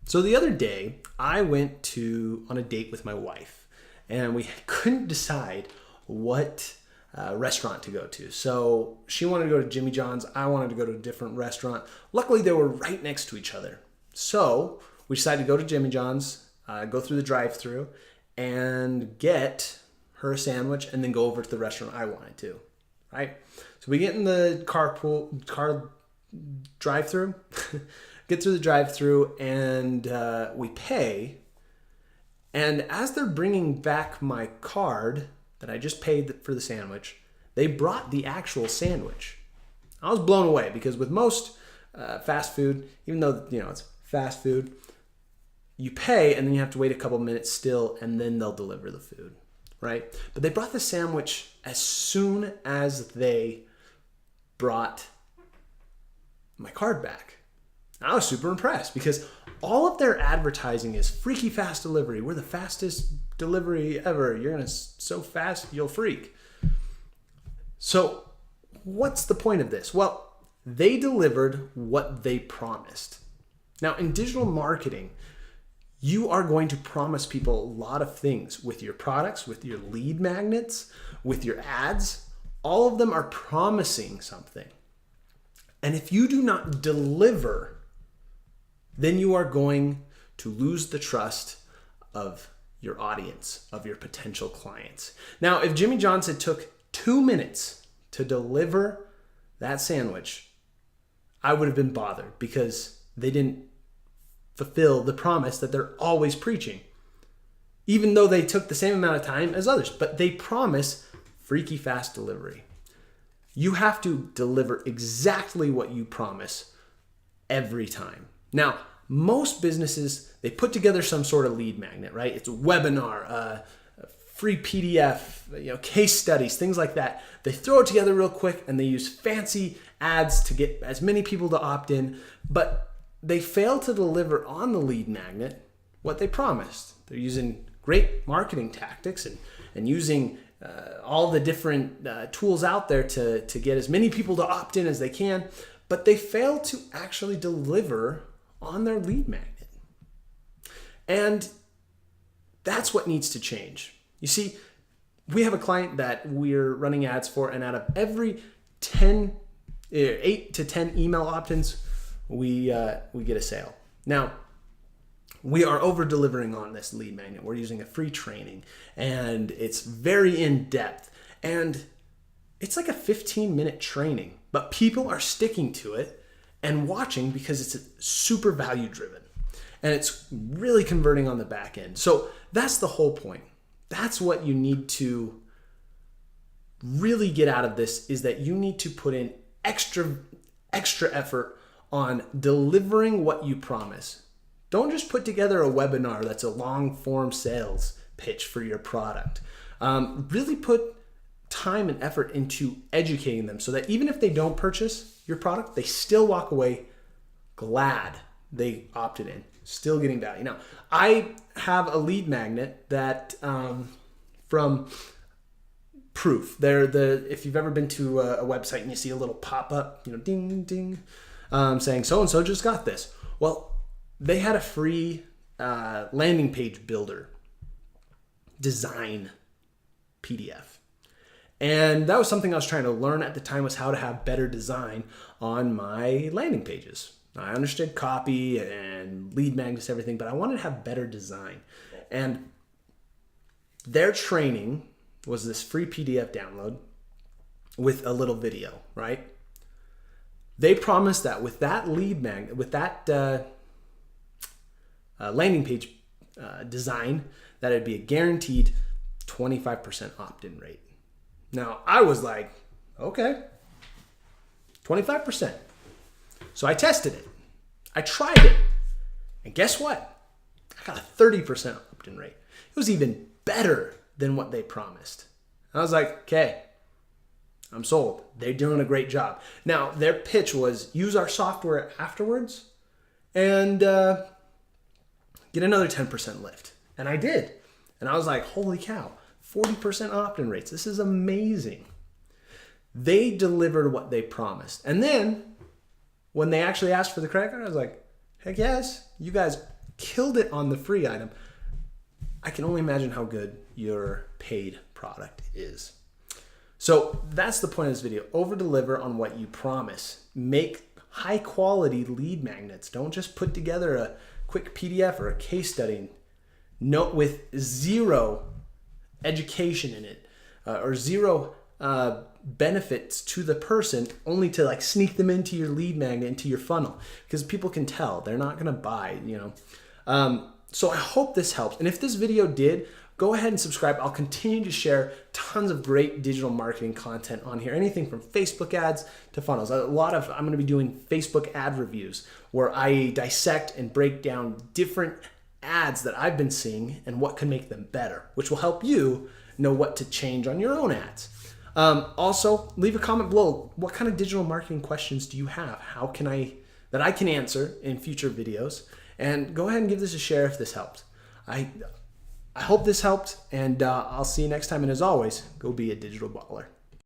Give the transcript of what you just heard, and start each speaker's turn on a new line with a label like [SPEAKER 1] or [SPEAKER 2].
[SPEAKER 1] So the other day, I went on a date with my wife, and we couldn't decide what restaurant to go to. So she wanted to go to Jimmy John's. I wanted to go to a different restaurant. Luckily, they were right next to each other. So we decided to go to Jimmy John's, go through the drive-thru, and get her a sandwich, and then go over to the restaurant I wanted to, right? So we get in the car drive-thru, get through the drive-thru, and we pay. And as they're bringing back my card that I just paid for the sandwich, they brought the actual sandwich. I was blown away because with most fast food, even though it's fast food, you pay and then you have to wait a couple minutes still, and then they'll deliver the food, right? But they brought the sandwich as soon as they brought my card back. I was super impressed because all of their advertising is freaky fast delivery. We're the fastest delivery ever. You're gonna so fast you'll freak. So what's the point of this? Well, they delivered what they promised. Now in digital marketing, you are going to promise people a lot of things with your products, with your lead magnets, with your ads. All of them are promising something. And if you do not deliver, then you are going to lose the trust of your audience, of your potential clients. Now, if Jimmy John's had took 2 minutes to deliver that sandwich, I would have been bothered because they didn't fulfill the promise that they're always preaching, even though they took the same amount of time as others. But they promise freaky fast delivery. You have to deliver exactly what you promise every time. Now, most businesses, they put together some sort of lead magnet, right? It's a webinar, a free PDF, case studies, things like that. They throw it together real quick and they use fancy ads to get as many people to opt in, but they fail to deliver on the lead magnet what they promised. They're using great marketing tactics and using all the different tools out there to get as many people to opt in as they can, but they fail to actually deliver on their lead magnet. And that's what needs to change. You see, we have a client that we're running ads for, and out of every 8 to 10 email opt-ins, we get a sale. Now, we are over delivering on this lead magnet. We're using a free training and it's very in depth, and it's like a 15-minute training, but people are sticking to it and watching because it's super value driven and it's really converting on the back end. So that's the whole point. That's what you need to really get out of this, is that you need to put in extra effort on delivering what you promise. Don't just put together a webinar that's a long form sales pitch for your product. Really put time and effort into educating them so that even if they don't purchase your product, they still walk away glad they opted in, still getting value. Now, I have a lead magnet that from Proof. If you've ever been to a website and you see a little pop-up, ding, ding, saying so-and-so just got this. Well, they had a free landing page builder design PDF. And that was something I was trying to learn at the time, was how to have better design on my landing pages. I understood copy and lead magnets, everything, but I wanted to have better design. And their training was this free PDF download with a little video, right? They promised that with that lead magnet, with that landing page design, that it'd be a guaranteed 25% opt-in rate. Now, I was like, okay, 25%. So I tested it. I tried it. And guess what? I got a 30% opt-in rate. It was even better than what they promised. I was like, okay, I'm sold. They're doing a great job. Now, their pitch was use our software afterwards and get another 10% lift. And I did. And I was like, holy cow, 40% opt-in rates. This is amazing. They delivered what they promised. And then when they actually asked for the credit card, I was like, heck yes, you guys killed it on the free item, I can only imagine how good your paid product is. So that's the point of this video. Over deliver on what you promise. Make high quality lead magnets. Don't just put together a quick PDF or a case study note with zero education in it or zero benefits to the person, only to like sneak them into your lead magnet, into your funnel, because people can tell they're not going to buy, So I hope this helps. And if this video did, go ahead and subscribe. I'll continue to share tons of great digital marketing content on here. Anything from Facebook ads to funnels. I'm going to be doing Facebook ad reviews where I dissect and break down different ads that I've been seeing and what can make them better, which will help you know what to change on your own ads. Also, leave a comment below. What kind of digital marketing questions do you have? That I can answer in future videos? And go ahead and give this a share if this helped. I hope this helped, and I'll see you next time. And as always, go be a digital baller.